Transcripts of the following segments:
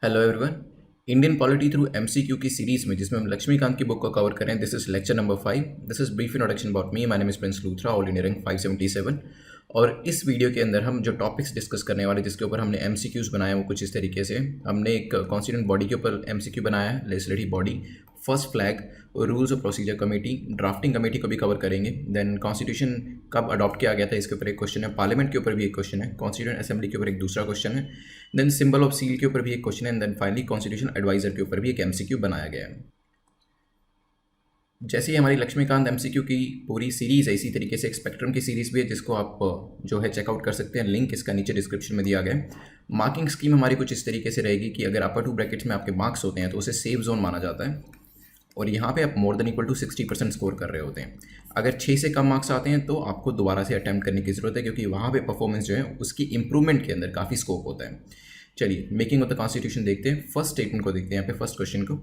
Hello everyone. Indian polity through MCQ की series में जिसमें हम लक्ष्मीकांत की बुक को कवर करें, this is lecture number 5। This is brief introduction about me. My name is Prince Luthra, all India rank 577। और इस वीडियो के अंदर हम जो टॉपिक्स डिस्कस करने वाले जिसके ऊपर हमने एमसीक्यूज बनाया वो कुछ इस तरीके से। हमने एक कॉन्स्टिट्यूंट बॉडी के ऊपर एमसीक्यू बनाया है, legislative body, first flag, rules of procedure committee, drafting committee को भी कवर करेंगे। देन कॉन्स्टिट्यूशन कब अडॉप्ट किया गया था इसके ऊपर एक क्वेश्चन है, पार्लियामेंट के ऊपर भी एक क्वेश्चन है, कॉन्स्टिट्यूंट असेंबली के ऊपर एक दूसरा क्वेश्चन है, देन सिंबल ऑफ सील के ऊपर भी एक क्वेश्चन है, and then finally constitution adviser के ऊपर भी एक एमसीक्यू बनाया गया है। जैसे ही हमारी लक्ष्मीकांत एमसीक्यू की पूरी सीरीज़ है, इसी तरीके से एक स्पेक्ट्रम की सीरीज़ भी है जिसको आप जो है चेकआउट कर सकते हैं। लिंक इसका नीचे डिस्क्रिप्शन में दिया गया है। मार्किंग स्कीम हमारी कुछ इस तरीके से रहेगी कि अगर अपर टू ब्रैकेट्स में आपके मार्क्स होते हैं तो उसे सेफ जोन माना जाता है, और यहाँ पे आप more than equal to 60% score कर रहे होते हैं। अगर 6 से कम मार्क्स आते हैं तो आपको दोबारा से अटैम्प्ट करने की ज़रूरत है, क्योंकि वहाँ पे परफॉर्मेंस जो है उसकी इंप्रूवमेंट के अंदर काफ़ी स्कोप होता है। चलिए मेकिंग ऑफ द कॉन्स्टिट्यूशन देखते हैं। फर्स्ट स्टेटमेंट को देखते हैं यहाँ पे, फर्स्ट क्वेश्चन को।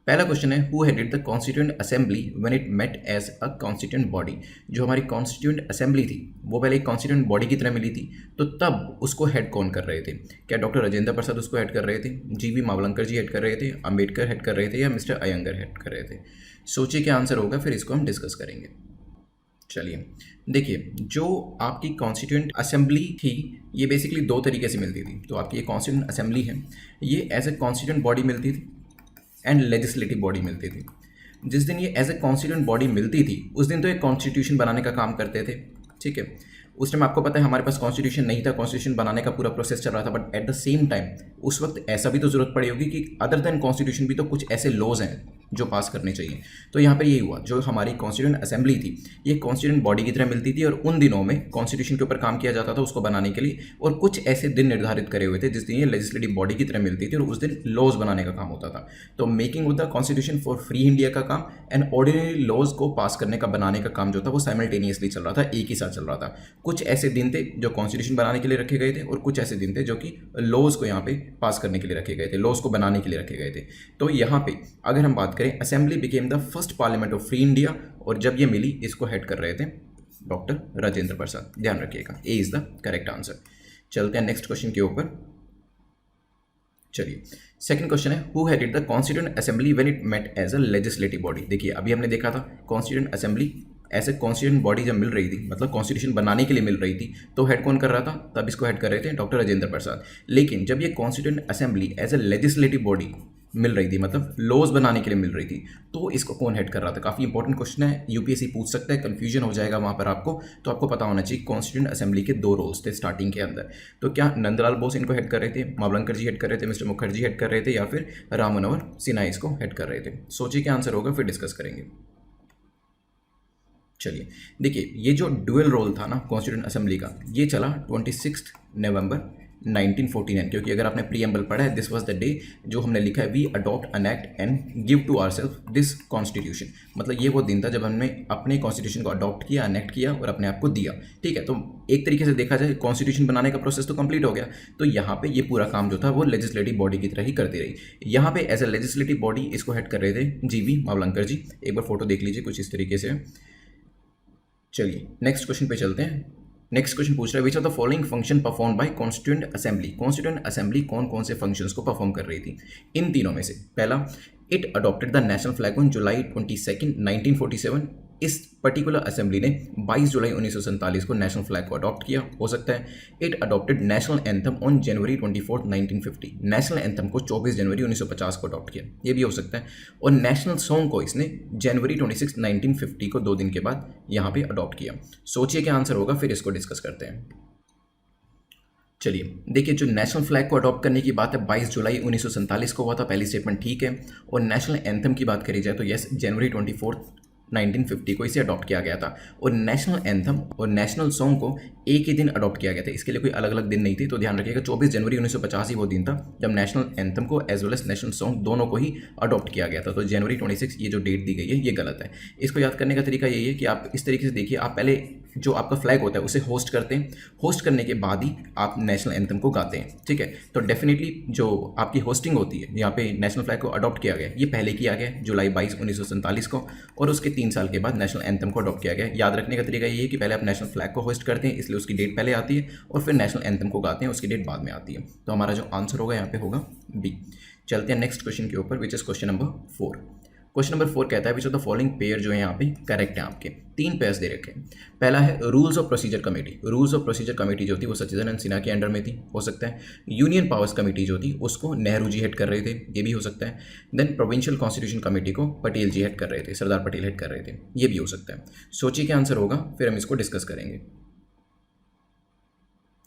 पहला क्वेश्चन है, who headed the constituent assembly when it met as a constituent body. जो हमारी कॉन्स्टिट्यूएंट असेंबली थी वो पहले एक कॉन्स्टिट्यूएंट बॉडी की तरह मिली थी, तो तब उसको हेड कौन कर रहे थे? क्या डॉक्टर राजेंद्र प्रसाद उसको हेड कर रहे थे, जीवी मावलंकर जी हेड कर रहे थे, अंबेडकर हेड कर रहे थे, या मिस्टर अयंगर हेड कर रहे थे? सोचिए क्या आंसर होगा, फिर इसको हम डिस्कस करेंगे। चलिए देखिए, जो आपकी कॉन्स्टिट्यूएंट असेंबली थी ये बेसिकली दो तरीके से मिलती थी। तो आपकी ये कॉन्स्टिट्यूएंट असेंबली है, ये एज ए कॉन्स्टिट्यूएंट बॉडी मिलती थी एंड लेजिस्लेटिव बॉडी मिलती थी। जिस दिन ये एज ए कॉन्स्टिट्यूएंट बॉडी मिलती थी उस दिन तो एक कॉन्स्टिट्यूशन बनाने का काम करते थे, ठीक है। उस टाइम आपको पता है हमारे पास कॉन्स्टिट्यूशन नहीं था, कॉन्स्टिट्यूशन बनाने का पूरा प्रोसेस चल रहा था। But at the same time उस वक्त ऐसा भी तो जरूरत पड़ी होगी कि अदर देन कॉन्स्टिट्यूशन भी तो कुछ ऐसे लॉज हैं जो पास करने चाहिए। तो यहाँ पर यही हुआ, जो हमारी कॉन्स्टिट्यूएंट असेंबली थी ये कॉन्स्टिट्यूएंट बॉडी की तरह मिलती थी, और उन दिनों में कॉन्स्टिट्यूशन के ऊपर काम किया जाता था उसको बनाने के लिए, और कुछ ऐसे दिन निर्धारित करे हुए थे जिस दिन ये लेजिस्लेटिव बॉडी की तरह मिलती थी और उस दिन लॉज बनाने का काम होता था। तो making of the constitution for free India का काम एंड ऑर्डिनरी लॉज को पास करने का, बनाने का काम जो था वो साइमल्टेनियसली चल रहा था, एक ही साथ चल रहा था। कुछ ऐसे दिन थे जो कॉन्स्टिट्यूशन बनाने के लिए रखे गए थे, और कुछ ऐसे दिन थे जो कि लॉज को यहाँ पे पास करने के लिए रखे गए थे, लॉज को बनाने के लिए रखे गए थे। तो यहाँ पे अगर हम बात करें, assembly became the first parliament of free India, और जब ये मिली इसको हेड कर रहे थे डॉक्टर राजेंद्र प्रसाद। ध्यान रखिएगा, A is the correct answer. चलते हैं नेक्स्ट क्वेश्चन के ऊपर। चलिए सेकंड क्वेश्चन है, who headed the constituent assembly when it met as a legislative body. देखिए अभी हमने देखा था कॉन्स्टिट्यूएंट असेंबली ऐसे कॉन्स्टिट्यूएंट बॉडी जब मिल रही थी, मतलब कॉन्स्टिट्यूशन बनाने के लिए मिल रही थी, तो हेड कौन कर रहा था? तब इसको हेड कर रहे थे डॉक्टर राजेंद्र प्रसाद। लेकिन जब ये constituent assembly as a legislative body मिल रही थी, मतलब लॉज बनाने के लिए मिल रही थी, तो इसको कौन हेड कर रहा था? काफ़ी इंपॉर्टेंट क्वेश्चन है, यूपीएससी पूछ सकता है, कंफ्यूजन हो जाएगा वहाँ पर आपको। तो आपको पता होना चाहिए कॉन्स्टिट्यूएंट असेंबली के दो रोल्स थे स्टार्टिंग के अंदर। तो क्या नंदलाल बोस इनको हेड कर रहे थे, मावलंकर जी हेड कर रहे थे, मिस्टर मुखर्जी हेड कर रहे थे, या फिर राम मनोहर सिन्हा इसको हेड कर रहे थे? सोचिए क्या आंसर होगा, फिर डिस्कस करेंगे। चलिए देखिए, ये जो ड्यूअल रोल था ना कॉन्स्टिट्यूएंट असेंबली का, ये चला 26 नवंबर 1949। क्योंकि अगर आपने प्रीएम्बल पढ़ा है, दिस वाज द डे जो हमने लिखा है, we adopt an act and give to ourselves this constitution. मतलब ये वो दिन था जब हमने अपने कॉन्स्टिट्यूशन को अडॉप्ट किया, एनेक्ट किया और अपने आप को दिया, ठीक है। तो एक तरीके से देखा जाए कॉन्स्टिट्यूशन बनाने का प्रोसेस तो कंप्लीट हो गया। तो यहाँ पे ये पूरा काम जो था वो लेजिस्लेटिव बॉडी की तरह ही करती रही। यहाँ पे एज ए लेजिस्लेटिव बॉडी इसको हेड कर रहे थे जीवी मावलंकर जी। एक बार फोटो देख लीजिए, कुछ इस तरीके से। चलिए नेक्स्ट क्वेश्चन पे चलते हैं। नेक्स्ट क्वेश्चन पूछ रहा है, which of the following function perform by constituent assembly. Constituent assembly कौन कौन से फंक्शंस को परफॉर्म कर रही थी? इन तीनों में से पहला, it adopted the national flag on July 22, 1947। इस पर्टिकुलर असेंबली ने 22 जुलाई 1947 को नेशनल फ्लैग को अडॉप्ट किया, हो सकता है। It adopted national anthem on January 24, 1950। National anthem को 24 जनवरी 1950 को अडॉप्ट किया, ये भी हो सकता है। और नेशनल सॉन्ग को इसने जनवरी 26, 1950 को 2 दिन के बाद यहाँ पे अडॉप्ट किया। सोचिए क्या आंसर होगा, फिर इसको डिस्कस करते हैं। चलिए देखिए, जो नेशनल फ्लैग को अडॉप्ट करने की बात है 22 जुलाई 1947 को हुआ था, पहली स्टेटमेंट ठीक है। और नेशनल एंथम की बात करी जाए तो यस, जनवरी 24, 1950 को इसे अडॉप्ट किया गया था। और नेशनल एंथम और नेशनल सॉन्ग को एक ही दिन अडॉप्ट किया गया था, इसके लिए कोई अलग अलग दिन नहीं थी। तो ध्यान रखिएगा 24 जनवरी 1950 ही वो दिन था जब नेशनल एंथम को as well as national song दोनों को ही अडॉप्ट किया गया था। तो जनवरी 26 ये जो डेट दी गई है ये गलत है। इसको याद करने का तरीका यही है कि आप इस तरीके से देखिए, आप पहले जो आपका फ्लैग होता है उसे होस्ट करते हैं। होस्ट करने के बाद ही आप नेशनल एंथम को गाते हैं, ठीक है। तो डेफिनेटली जो आपकी होस्टिंग होती है, यहाँ पे नेशनल फ्लैग को अडॉप्ट किया गया, ये पहले किया गया जुलाई 22, 1947 को, और उसके 3 साल के बाद नेशनल एंथम को अडॉप्ट किया गया। याद रखने का तरीका ये है कि पहले आप नेशनल फ्लैग को होस्ट करते हैं, इसलिए उसकी डेट पहले आती है, और फिर नेशनल एंथम को गाते हैं, उसकी डेट बाद में आती है। तो हमारा जो आंसर होगा यहाँ पे होगा बी। चलते हैं नेक्स्ट क्वेश्चन के ऊपर, which is question number 4। Question number 4 कहता है which of the following pair जो है यहाँ पे करेक्ट है। आपके 3 पेयर्स दे रखे हैं। पहला है rules of procedure committee. Rules of procedure committee जो थी वो सचिदानंद सिन्हा के अंडर में थी, हो सकता है। यूनियन पावर्स कमेटी जो थी उसको नेहरू जी हेड कर रहे थे, ये भी हो सकता है। देन प्रोविंशियल कॉन्स्टिट्यूशन कमेटी को पटेल जी हेड कर रहे थे, सरदार पटेल हेड कर रहे थे, ये भी हो सकता है। सोचिए क्या आंसर होगा, फिर हम इसको डिस्कस करेंगे।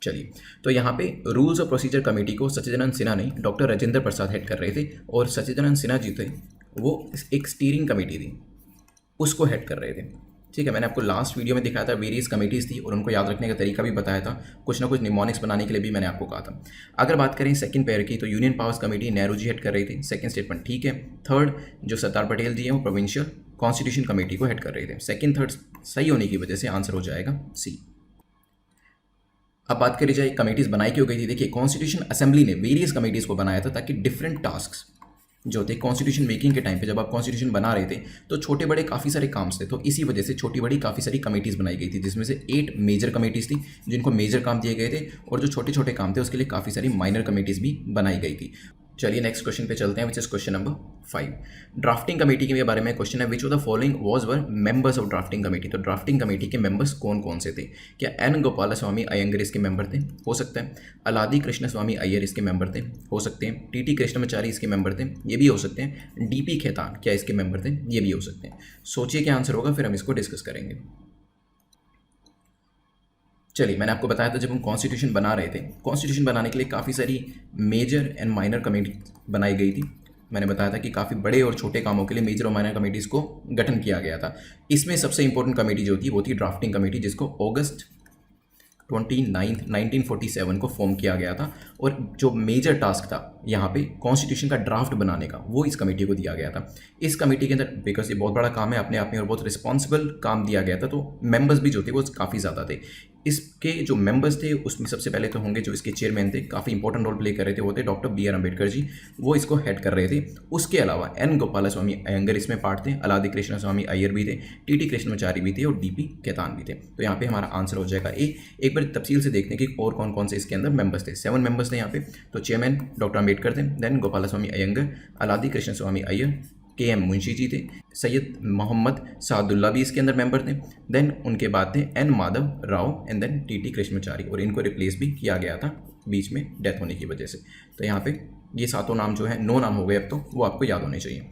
चलिए, तो यहाँ पे रूल्स ऑफ प्रोसीजर कमेटी को सचिदानंद सिन्हा नहीं, डॉक्टर राजेंद्र प्रसाद हेड कर रहे थे, और सचिदानंद सिन्हा जी थे वो एक स्टीयरिंग कमेटी थी उसको हेड कर रहे थे, ठीक है। मैंने आपको लास्ट वीडियो में दिखाया था, वेरियस कमेटीज़ थी और उनको याद रखने का तरीका भी बताया था, कुछ ना कुछ निमोनिक्स बनाने के लिए भी मैंने आपको कहा था। अगर बात करें सेकंड पेयर की, तो union powers committee Nehru ji head कर रही थी, सेकंड स्टेटमेंट ठीक है। थर्ड जो सरदार पटेल जी हैं वो प्रोविंशियल कॉन्स्टिट्यूशन कमेटी को हेड कर रहे थे, सेकंड थर्ड सही होने की वजह से आंसर हो जाएगा सी। अब बात करी जाए कमेटीज़ बनाई क्यों गई थी। देखिए, कॉन्स्टिट्यूशन असेंबली ने वेरियस कमेटीज़ को बनाया था ताकि डिफरेंट टास्क्स जो थे कॉन्स्टिट्यूशन मेकिंग के टाइम पे, जब आप कॉन्स्टिट्यूशन बना रहे थे तो छोटे बड़े काफ़ी सारे काम्स थे, तो इसी वजह से छोटी बड़ी काफ़ी सारी कमेटीज़ बनाई गई थी, जिसमें से 8 मेजर कमेटीज़ थी जिनको मेजर काम दिए गए थे, और जो छोटे छोटे काम थे उसके लिए काफ़ी सारी माइनर कमेटीज़ भी बनाई गई थी। चलिए नेक्स्ट क्वेश्चन पे चलते हैं, which is question number 5। Drafting committee के बारे में क्वेश्चन है, which of the following was were members of drafting committee. तो ड्राफ्टिंग कमेटी के मेंबर्स कौन कौन से थे। क्या एन गोपाल स्वामी अयंगर इसके मेंबर थे, हो सकता है। अलादी कृष्ण स्वामी अय्यर इसके मेंबर थे, हो सकते हैं। टी कृष्णमाचारी इसके मेंबर थे, ये भी हो सकते हैं। डीपी खेतान क्या इसके मेंबर थे, ये भी हो सकते हैं। सोचिए क्या आंसर होगा, फिर हम इसको डिस्कस करेंगे। चलिए, मैंने आपको बताया था जब हम कॉन्स्टिट्यूशन बना रहे थे, कॉन्स्टिट्यूशन बनाने के लिए काफ़ी सारी मेजर एंड माइनर कमेटी बनाई गई थी। मैंने बताया था कि काफ़ी बड़े और छोटे कामों के लिए मेजर और माइनर कमेटीज़ को गठन किया गया था। इसमें सबसे इंपॉर्टेंट कमेटी जो थी वो थी ड्राफ्टिंग कमेटी, जिसको अगस्त 29 1947 को फॉर्म किया गया था, और जो मेजर टास्क था यहाँ पे कॉन्स्टिट्यूशन का ड्राफ्ट बनाने का वो इस कमेटी को दिया गया था। इस कमेटी के अंदर, बिकॉज ये बहुत बड़ा काम है अपने आप में और बहुत रिस्पॉन्सिबल काम दिया गया था, तो मेंबर्स भी जो थे वो काफ़ी ज़्यादा थे। इसके जो मेंबर्स थे उसमें सबसे पहले तो होंगे जो इसके चेयरमैन थे, काफ़ी इंपॉर्टेंट रोल प्ले कर रहे थे, वो थे डॉक्टर BR अम्बेडकर जी, वो इसको हेड कर रहे थे। उसके अलावा एन गोपाल स्वामी अयंगर इसमें पार्ट थे, अलादी कृष्ण स्वामी अय्यर भी थे, टी कृष्णमाचारी भी थे, और डीपी खेतान भी थे। तो यहाँ पे हमारा आंसर हो जाएगा ए। एक बार तफसील से देखने की और कौन कौन से इसके अंदर मेंबर्स थे। 7 मेंबर्स थे यहाँ पे। तो चेयरमैन डॉक्टर अम्बेडकर थे, देन गोपाल स्वामी अयंगर, अलादी कृष्ण स्वामी अय्यर, KM मुंशी जी थे, सैयद मोहम्मद सादुल्ला भी इसके अंदर मेंबर थे, देन उनके बाद थे N Madhav Rao, and then TT Krishnamachari, और इनको रिप्लेस भी किया गया था बीच में डेथ होने की वजह से। तो यहाँ पे ये 7 नाम जो है 9 नाम हो गए अब, तो वो आपको याद होने चाहिए।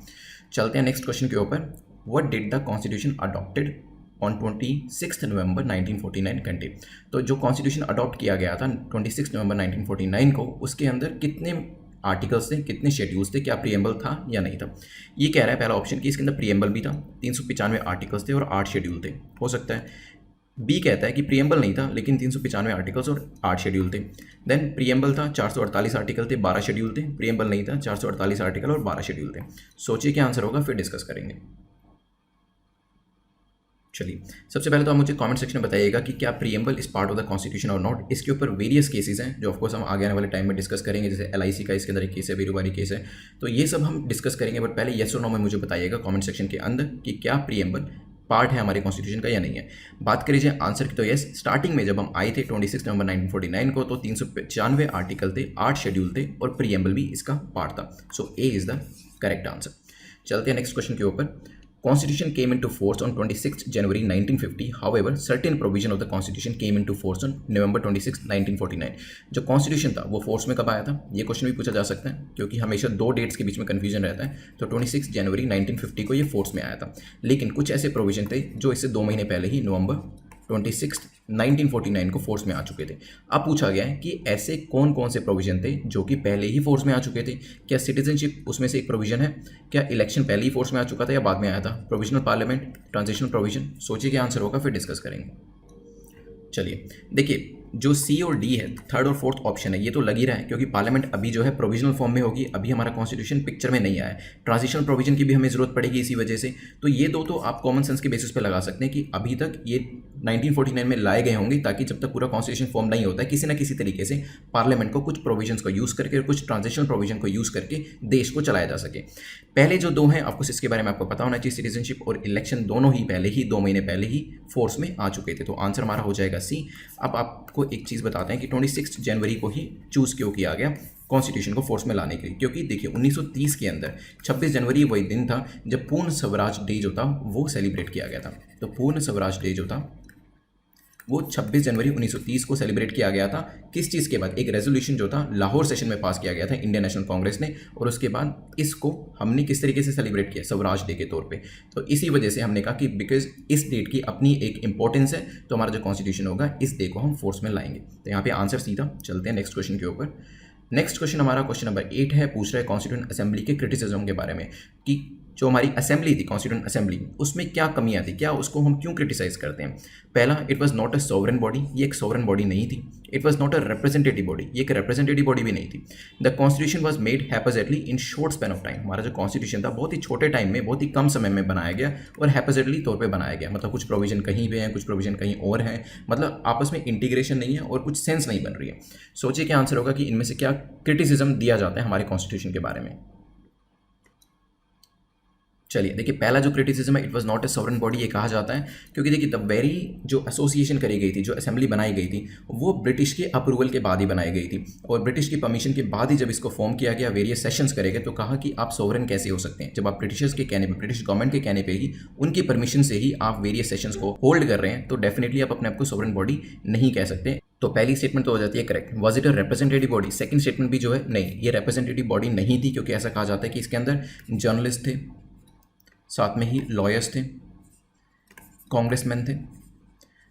चलते हैं नेक्स्ट क्वेश्चन के ऊपर। What did the constitution adopted on 26 November 1949 contain. तो जो कॉन्स्टिट्यूशन अडॉप्ट किया गया था 26 नवंबर 1949 को, उसके अंदर कितने आर्टिकल्स थे, कितने शेड्यूल्स थे, क्या प्रीएम्बल था या नहीं था। ये कह रहा है पहला ऑप्शन कि इसके अंदर प्रीएम्बल भी था, 395 आर्टिकल्स थे और 8 शेड्यूल थे, हो सकता है। बी कहता है कि प्रीएम्बल नहीं था लेकिन 395 आर्टिकल्स और 8 शेड्यूल थे। देन प्रीएम्बल था, 448 आर्टिकल थे, 12 शेड्यूल थे। प्रीएम्बल नहीं था, 448 आर्टिकल और 12 शेड्यूल थे। सोचिए क्या आंसर होगा, फिर डिस्कस करेंगे। चलिए, सबसे पहले तो आप मुझे कमेंट सेक्शन में बताइएगा कि क्या preamble is part of the constitution और नॉट। इसके ऊपर वेरियस केसेस हैं जो ऑफकोर्स हम आगे आने वाले टाइम में डिस्कस करेंगे, जैसे LIC का इसके अंदर एक केस है, बेरोजगारी केस है, तो ये सब हम डिस्कस करेंगे। बट पहले येस और नो में मुझे बताइएगा कमेंट सेक्शन के अंदर कि क्या प्रीएम्बल पार्ट है हमारे कॉन्स्टिट्यूशन का या नहीं है। बात करी जाए आंसर की, तो यस, स्टार्टिंग में जब हम आए थे 26 नवंबर 1949 को, तो 395 आर्टिकल थे, 8 शेड्यूल थे और प्रीएम्बल भी इसका पार्ट था। So A is the correct answer. चलते हैं नेक्स्ट क्वेश्चन के ऊपर। Constitution came into force on 26 January 1950. However, certain provision of the Constitution came into force on November 26, 1949. जो Constitution था वो फोर्स में कब आया था, ये क्वेश्चन भी पूछा जा सकता है क्योंकि हमेशा 2 डेट्स के बीच में कन्फ्यूजन रहता है। तो 26 जनवरी 1950 को ये फोर्स में आया था, लेकिन कुछ ऐसे प्रोविजन थे जो इससे 2 महीने पहले ही नवंबर 26 1949 को फोर्स में आ चुके थे। अब पूछा गया है कि ऐसे कौन कौन से प्रोविजन थे जो कि पहले ही फोर्स में आ चुके थे। क्या सिटीजनशिप उसमें से एक प्रोविजन है, क्या इलेक्शन पहले ही फोर्स में आ चुका था या बाद में आया था, प्रोविजनल पार्लियामेंट, ट्रांजिशनल प्रोविजन। सोचिए क्या आंसर होगा, फिर डिस्कस करेंगे। चलिए देखिए, जो सी और डी है, थर्ड और फोर्थ ऑप्शन है, ये तो लग ही रहा है क्योंकि पार्लियामेंट अभी जो है प्रोविजनल फॉर्म में होगी, अभी हमारा कॉन्स्टिट्यूशन पिक्चर में नहीं आया है, ट्रांजिशनल प्रोविजन की भी हमें जरूरत पड़ेगी इसी वजह से। तो ये दो तो आप कॉमन सेंस के बेसिस पे लगा सकते हैं कि अभी तक ये 1949 में लाए गए होंगे ताकि जब तक पूरा कॉन्स्टिट्यूशन फॉर्म नहीं होता है किसी ना किसी तरीके से पार्लियामेंट को कुछ प्रोविजंस को यूज़ करके और कुछ ट्रांजिशनल प्रोविजन को यूज़ करके देश को चलाया जा सके। पहले जो दो हैं आपको इसके बारे में आपको पता होना चाहिए, सिटीजनशिप और इलेक्शन दोनों ही पहले ही 2 महीने पहले ही फोर्स में आ चुके थे, तो आंसर हमारा हो जाएगा सी। अब आपको एक चीज़ बताते हैं कि 26 जनवरी को ही चूज़ क्यों किया गया कॉन्स्टिट्यूशन को फोर्स में लाने के लिए, क्योंकि देखिए 1930 के अंदर 26 जनवरी वही दिन था जब पूर्ण स्वराज डे जो था वो सेलिब्रेट किया गया था। तो पूर्ण स्वराज डे जो था वो 26 जनवरी 1930 को सेलिब्रेट किया गया था। किस चीज़ के बाद? एक रेजोल्यूशन जो था लाहौर सेशन में पास किया गया था इंडियन नेशनल कांग्रेस ने, और उसके बाद इसको हमने किस तरीके से सेलिब्रेट किया? स्वराज डे के तौर पे। तो इसी वजह से हमने कहा कि बिकॉज इस डेट की अपनी एक इंपॉर्टेंस है तो हमारा जो कॉन्स्टिट्यूशन होगा इस डे को हम फोर्स में लाएंगे। तो यहाँ पे आंसर सीधा। चलते हैं नेक्स्ट क्वेश्चन के ऊपर। नेक्स्ट क्वेश्चन हमारा क्वेश्चन नंबर 8 है, पूछ रहा है कॉन्स्टिट्यूएंट असेंबली के क्रिटिसिज्म के बारे में कि जो हमारी असेंबली थी कॉन्स्टिट्यूएंट असेंबली, उसमें क्या कमियां थी, क्या उसको हम क्यों क्रिटिसाइज करते हैं। पहला, it was not a sovereign body, ये एक सॉवरेन बॉडी नहीं थी। It was not a representative body, ये एक रिप्रेजेंटेटिव बॉडी भी नहीं थी। The constitution was made haphazardly in short span of time, हमारा जो कॉन्स्टिट्यूशन था बहुत ही छोटे टाइम में बहुत ही कम समय में बनाया गया और हैपोजेटली तौर पर बनाया गया, मतलब कुछ प्रोविजन कहीं पे है कुछ प्रोविजन कहीं और है, मतलब आपस में इंटीग्रेशन नहीं है और कुछ सेंस नहीं बन रही है। सोचिए क्या आंसर होगा कि इनमें से क्या क्रिटिसिज्म दिया जाता है हमारे कॉन्स्टिट्यूशन के बारे में। चलिए देखिए, पहला जो क्रिटिसिज्म है, it was not a sovereign body, ये कहा जाता है क्योंकि देखिए द वेरी जो एसोसिएशन करी गई थी, जो असेंबली बनाई गई थी, वो ब्रिटिश के अप्रूवल के बाद ही बनाई गई थी और ब्रिटिश की परमिशन के बाद ही जब इसको फॉर्म किया गया, वेरियस सेशंस करे गए, तो कहा कि आप सॉवरेन कैसे हो सकते हैं जब आप ब्रिटिशर्स के कहने पर, ब्रिटिश गवर्नमेंट के कहने पर ही, उनकी परमिशन से ही आप वेरियस सेशंस को होल्ड कर रहे हैं, तो डेफिनेटली आप अपने आप को सॉवरेन बॉडी नहीं कह सकते। तो पहली स्टेटमेंट तो हो जाती है correct. Was it a representative body? Second statement भी जो है नहीं, ये रिप्रेजेंटेटिव बॉडी नहीं थी क्योंकि ऐसा कहा जाता है कि इसके अंदर जर्नलिस्ट थे, साथ में ही लॉयर्स थे, कांग्रेसमैन थे।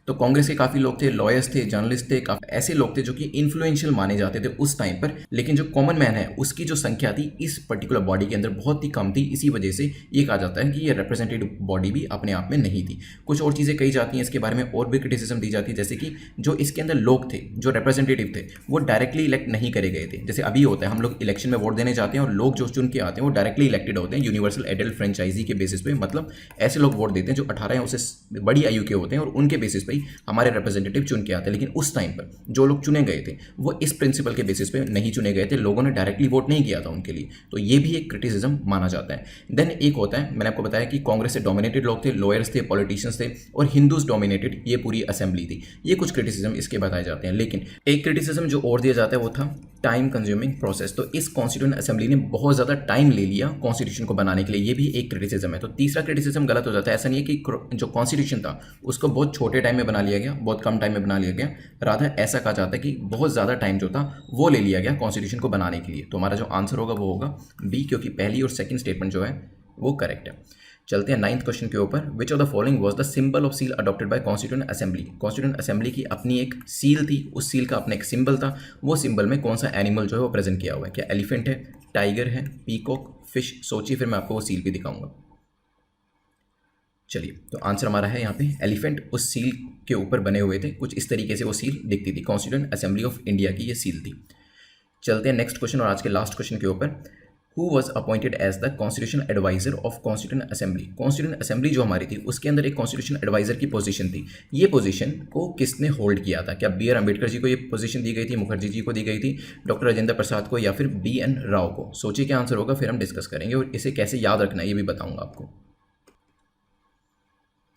तो कांग्रेस के काफ़ी लोग थे, लॉयर्स थे, जर्नलिस्ट थे, काफ़ी ऐसे लोग थे जो कि इन्फ्लुएंशियल माने जाते थे उस टाइम पर, लेकिन जो कॉमन मैन है उसकी जो संख्या थी इस पर्टिकुलर बॉडी के अंदर बहुत ही कम थी। इसी वजह से ये कहा जाता है कि ये रिप्रेजेंटेटिव बॉडी भी अपने आप में नहीं थी। कुछ और चीज़ें कही जाती हैं इसके बारे में और भी क्रिटिसिज्म दी जाती है, जैसे कि जो इसके अंदर लोग थे, जो रिप्रेजेंटेटिव थे, वो डायरेक्टली इलेक्ट नहीं करे गए थे। जैसे अभी होता है, हम लोग इलेक्शन में वोट देने जाते हैं और लोग जो चुन के आते हैं वो डायरेक्टली इलेक्टेड होते हैं यूनिवर्सल एडल्ट फ्रेंचाइजी के बेसिस पे, मतलब ऐसे लोग वोट देते हैं जो 18 या उससे बड़ी आयु के होते हैं और उनके बेसिस पे ही हमारे रिप्रेजेंटेटिव चुन के आते हैं। लेकिन उस टाइम पर जो लोग चुने गए थे वो इस प्रिंसिपल के बेसिस पे नहीं चुने गए थे, लोगों ने डायरेक्टली वोट नहीं किया था उनके लिए, तो ये भी एक क्रिटिसिज्म माना जाता है। देन एक होता है, मैंने आपको बताया कि कांग्रेस से डोमिनेटेड लोग थे, लॉयर्स थे, पॉलिटिशियंस थे और हिंदूज डोमिनेटेड ये पूरी असेंबली थी। ये कुछ क्रिटिसिज्म इसके बताए जाते हैं। लेकिन एक क्रिटिसिज्म जो और दिया जाता है वो था टाइम कंज्यूमिंग प्रोसेस। तो इस कॉन्स्टिट्यूएंट असेंबली ने बहुत ज़्यादा टाइम ले लिया कॉन्स्टिट्यूशन को बनाने के लिए, ये भी एक क्रिटिसिज्म है। तो तीसरा क्रिटिसिज्म गलत हो जाता है। ऐसा नहीं है कि जो कॉन्स्टिट्यूशन था उसको बहुत छोटे टाइम में बना लिया गया, बहुत कम टाइम में बना लिया गया, राधर ऐसा कहा जाता है कि बहुत ज़्यादा टाइम जो था वो ले लिया गया कॉन्स्टिट्यूशन को बनाने के लिए। तो हमारा जो आंसर होगा वो होगा बी, क्योंकि पहली और सेकंड स्टेटमेंट जो है वो करेक्ट है। चलते हैं 9th क्वेश्चन के ऊपर। Which of the following was the symbol of seal adopted by constituent assembly? Constituent assembly की अपनी एक सील थी, उस सील का अपना एक सिंबल था। वो सिंबल में कौन सा एनिमल जो है वो प्रेजेंट किया हुआ है? क्या एलिफेंट है, टाइगर है, पीकॉक, फिश? सोचिए, फिर मैं आपको वो सील भी दिखाऊंगा। चलिए, तो आंसर हमारा है यहाँ पे एलिफेंट। उस सील के ऊपर बने हुए थे, कुछ इस तरीके से वो सील दिखती थी। कॉन्स्टिट्यूएंट असेंबली ऑफ इंडिया की ये सील थी। चलते हैं नेक्स्ट क्वेश्चन और आज के लास्ट क्वेश्चन के ऊपर। Who was appointed as the constitution adviser of constituent assembly? Constituent assembly जो हमारी थी उसके अंदर एक कॉन्स्टिट्यूशन एडवाइजर की पोजीशन थी। ये पोजीशन को किसने होल्ड किया था? क्या बी आर अम्बेडकर जी को ये पोजीशन दी गई थी, मुखर्जी जी को दी गई थी, डॉक्टर राजेंद्र प्रसाद को, या फिर बी एन राव को? सोचिए क्या आंसर होगा, फिर हम डिस्कस करेंगे और इसे कैसे याद रखना है ये भी बताऊंगा आपको।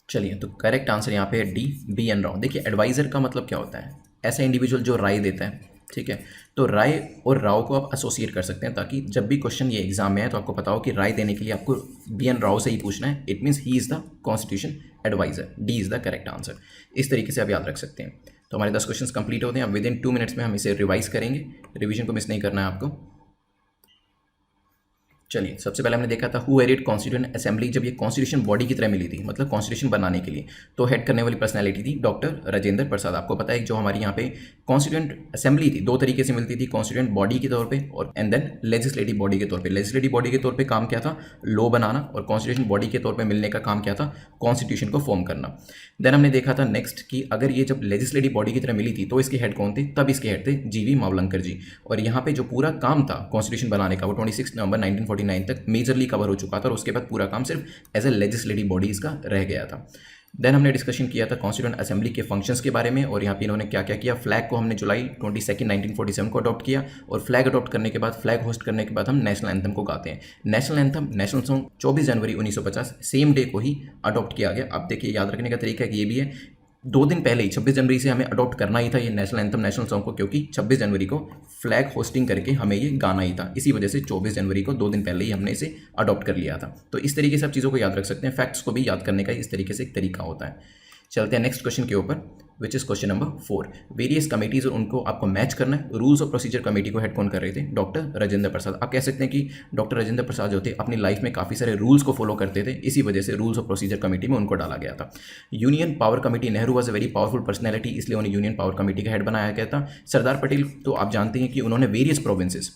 चलिए, तो करेक्ट आंसर यहाँ पे है डी, बी एन राव। देखिए, एडवाइजर का मतलब क्या होता है? ऐसा इंडिविजुअल जो राय देता है, ठीक है। तो राय और राव को आप एसोसिएट कर सकते हैं ताकि जब भी क्वेश्चन ये एग्जाम में है तो आपको पता हो कि राय देने के लिए आपको बी एन राव से ही पूछना है। It means he is the constitution adviser. D is the correct answer. इस तरीके से आप याद रख सकते हैं। तो हमारे 10 क्वेश्चन कंप्लीट होते हैं। अब विद इन 2 मिनट्स में हम इसे रिवाइज करेंगे। रिविजन को मिस नहीं करना है आपको। चलिए, सबसे पहले हमने देखा था हु हेडेड कॉन्स्टिट्यूएंट असेंबली। जब ये कॉन्स्टिट्यूशन बॉडी की तरह मिली थी, मतलब कॉन्स्टिट्यूशन बनाने के लिए, तो हेड करने वाली पर्सनैलिटी थी डॉक्टर राजेंद्र प्रसाद। आपको पता है जो हमारी यहाँ पे कॉन्स्टिट्यूएंट असेंबली थी, दो तरीके से मिलती थी, कॉन्स्टिट्यूएंट बॉडी के तौर पे और एंड देन लेजिस्लेटिव बॉडी के तौर पे। लेजिस्लेटिव बॉडी के तौर पे काम क्या था, लॉ बनाना, और कॉन्स्टिट्यूशन बॉडी के तौर पे मिलने का काम क्या था, कॉन्स्टिट्यूशन को फॉर्म करना। देन हमने देखा था नेक्स्ट कि अगर ये जब लेजिस्लेटिव बॉडी की तरह मिली थी तो इसके हेड कौन थे, तब इसके हेड थे जीवी मावलंकर जी। और यहाँ पे जो पूरा काम था कॉन्स्टिट्यूशन बनाने का वो 26 नवंबर 1949 तक मेजरली कवर हो चुका था, और उसके बाद पूरा काम सिर्फ एज ए लेजिस्लेटिव बॉडी इसका रह गया था। देन हमने डिस्कशन किया था कॉन्स्टिट्यूएंट असेंबली के फंक्शंस के बारे में, और यहाँ पे इन्होंने क्या क्या किया। फ्लैग को हमने जुलाई 22 1947 को अडॉप्ट किया, और फ्लैग अडॉप्ट करने के बाद, फ्लैग होस्ट करने के बाद हम नेशनल एंथम को गाते हैं। नेशनल एंथम, नेशनल सॉन्ग 24 जनवरी 1950 सेम डे को ही अडॉप्ट किया गया। अब देखिए, याद रखने का तरीका ये भी है, 2 दिन पहले ही 26 जनवरी से हमें अडॉप्ट करना ही था ये नेशनल एंथम, नेशनल सॉन्ग को, क्योंकि 26 जनवरी को फ्लैग होस्टिंग करके हमें ये गाना ही था। इसी वजह से 24 जनवरी को 2 दिन पहले ही हमने इसे अडॉप्ट कर लिया था। तो इस तरीके से आप चीज़ों को याद रख सकते हैं, फैक्ट्स को भी याद करने का इस तरीके से एक तरीका होता है। चलते हैं नेक्स्ट क्वेश्चन के ऊपर, which is question number 4। Various committees और उनको आपको मैच करना है। रूल्स ऑफ प्रोसीजर कमेटी को हेड कौन कर रहे थे, डॉक्टर राजेंद्र प्रसाद। आप कह सकते हैं कि डॉक्टर राजेंद्र प्रसाद जो थे अपनी लाइफ में काफ़ी सारे रूल्स को फॉलो करते थे, इसी वजह से रूल्स ऑफ प्रोसीजर कमेटी में उनको डाला गया था। Union power committee, Nehru was a very powerful personality, इसलिए उन्हें यूनियन पावर कमेटी का हेड बनाया गया था। सरदार पटेल तो आप जानते हैं कि उन्होंने वेरियस प्रोविंसेस,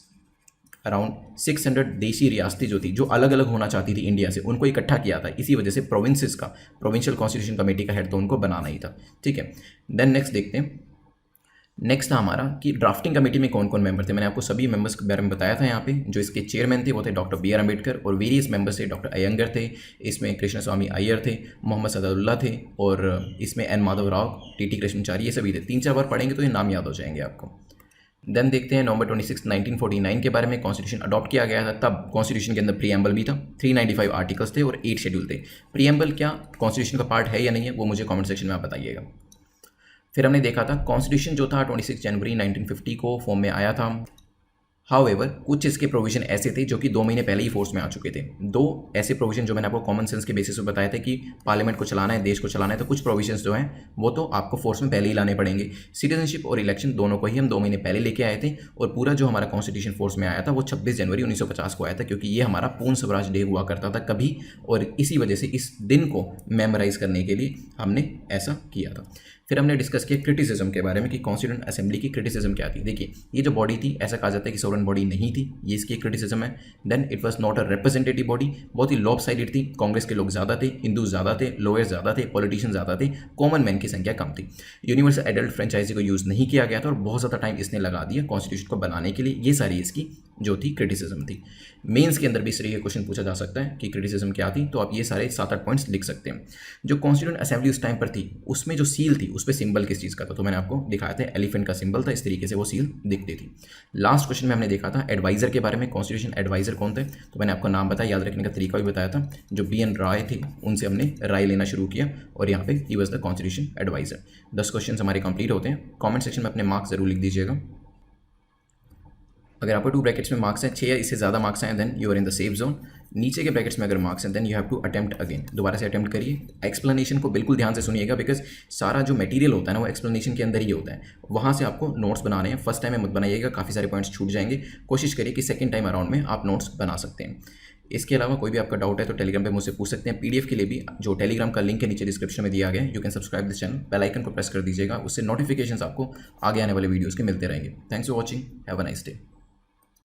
अराउंड 600 देशी रियासतें जो थी, जो अलग अलग होना चाहती थी इंडिया से, उनको इकट्ठा किया था। इसी वजह से प्रोविंसेस का, प्रोविंशियल कॉन्स्टिट्यूशन कमेटी का हेड तो उनको बनाना ही था। ठीक है, देन नेक्स्ट देखते हैं। नेक्स्ट था हमारा कि ड्राफ्टिंग कमेटी में कौन कौन मेंबर थे। मैंने आपको सभी मेंबर्स के बारे में बताया था यहाँ पे। जो इसके चेयरमैन थे वो थे डॉक्टर बी आर अम्बेडकर, और वेरियस मेंबर्स थे, डॉक्टर अयंगर थे, इसमें कृष्ण स्वामी अय्यर थे, मोहम्मद सदाउल्ला थे, और इसमें एन माधव राव, टी कृष्णाचार्य, ये सभी थे। 3-4 बार पढ़ेंगे तो ये नाम याद हो जाएंगे आपको। देन देखते हैं नवंबर 26 1949 के बारे में। कॉन्स्टिट्यूशन अडॉप्ट किया गया था, तब कॉन्स्टिट्यूशन के अंदर प्रीएम्बल भी था, 395 आर्टिकल्स थे और 8 शेड्यूल थे। प्रीएम्बल क्या कॉन्स्टिट्यूशन का पार्ट है या नहीं है, वो मुझे कमेंट सेक्शन में आप बताइएगा। फिर हमने देखा था कॉन्स्टिट्यूशन जो था 26 जनवरी 1950 को फॉर्म में आया था। हाउएवर कुछ इसके प्रोविजन ऐसे थे जो कि 2 महीने पहले ही फोर्स में आ चुके थे। 2 ऐसे प्रोविजन जो मैंने आपको कॉमन सेंस के बेसिस पे बताए थे कि पार्लियामेंट को चलाना है, देश को चलाना है, तो कुछ प्रोविजंस जो हैं वो तो आपको फोर्स में पहले ही लाने पड़ेंगे। सिटीजनशिप और इलेक्शन दोनों को ही हम 2 महीने पहले लेके आए थे, और पूरा जो हमारा कॉन्स्टिट्यूशन फोर्स में आया था वो 26 जनवरी 1950 को आया था, क्योंकि ये हमारा पूर्ण स्वराज डे हुआ करता था कभी, और इसी वजह से इस दिन को मेमोराइज करने के लिए हमने ऐसा किया था। फिर हमने डिस्कस किया क्रिटिसिज्म के बारे में कि कॉन्स्टिट्यूएंट असेंबली की क्रिटिसिज्म क्या थी। देखिए, ये जो बॉडी थी, ऐसा कहा जाता है कि सोवरेन बॉडी नहीं थी, ये इसकी क्रिटिसिज्म है। Then it was not a representative body, बहुत ही लॉप साइडेड थी। कांग्रेस के लोग ज़्यादा थे, हिंदू ज़्यादा थे, लोअर्स ज़्यादा थे, पॉलिटिशियन ज़्यादा थे, कॉमन मैन की संख्या कम थी। यूनिवर्सल एडल्ट फ्रेंचाइजी को यूज़ नहीं किया गया था, और बहुत ज़्यादा टाइम इसने लगा दिया कॉन्स्टिट्यूशन को बनाने के लिए। ये सारी इसकी जो थी क्रिटिसिज्म थी। मेंस के अंदर भी इस तरीके का क्वेश्चन पूछा जा सकता है कि क्रिटिसिज्म क्या थी, तो आप ये सारे 7-8 पॉइंट्स लिख सकते हैं। जो कॉन्स्टिट्यूएंट असेंबली उस टाइम पर थी, उसमें जो सील थी उस पर सिंबल किस चीज़ का था, तो मैंने आपको दिखाया था एलिफेंट का सिंबल था, इस तरीके से वो सील दिखती थी। लास्ट क्वेश्चन में हमने देखा था एडवाइजर के बारे में, कॉन्स्टिट्यूशन एडवाइजर कौन थे, तो मैंने आपको नाम बताया, याद रखने का तरीका भी बताया था। जो BN राय थे उनसे हमने राय लेना शुरू किया, और यहाँ पे he was the constitution adviser. 10 question हमारे कंप्लीट होते हैं। कॉमेंट सेक्शन में अपने मार्क्स जरूर लिख दीजिएगा। अगर आपको 2 ब्रैकेट्स में मार्क्स हैं, 6 या इससे ज़्यादा मार्क्स हैं, then you are in the safe zone. नीचे के ब्रैकेट्स में अगर मार्क्स हैं, then you have to attempt again, दोबारा से अटेम्प्ट करिए। एक्सप्लेनेशन को बिल्कुल ध्यान से सुनिएगा, बिकॉज सारा जो मटेरियल होता है ना वो एक्सप्लेनेशन के अंदर ही होता है। वहाँ से आपको नोट्स बनाने हैं, फर्स्ट टाइम में मत बनाइएगा, काफ़ी सारे पॉइंट्स छूट जाएंगे। कोशिश करिए कि सेकंड टाइम अराउंड में आप नोट्स बना सकते हैं। इसके अलावा कोई भी आपका डाउट है तो टेलीग्राम पे मुझसे पूछ सकते हैं। PDF के लिए भी जो टेलीग्राम का लिंक है नीचे डिस्क्रिप्शन में दिया गया है, you can subscribe this channel, bell icon को प्रेस कर दीजिएगा, उससे नोटिफिकेशंस आपको आगे आने वाले वीडियोज़ के मिलते रहेंगे। Thanks for watching, have a nice day.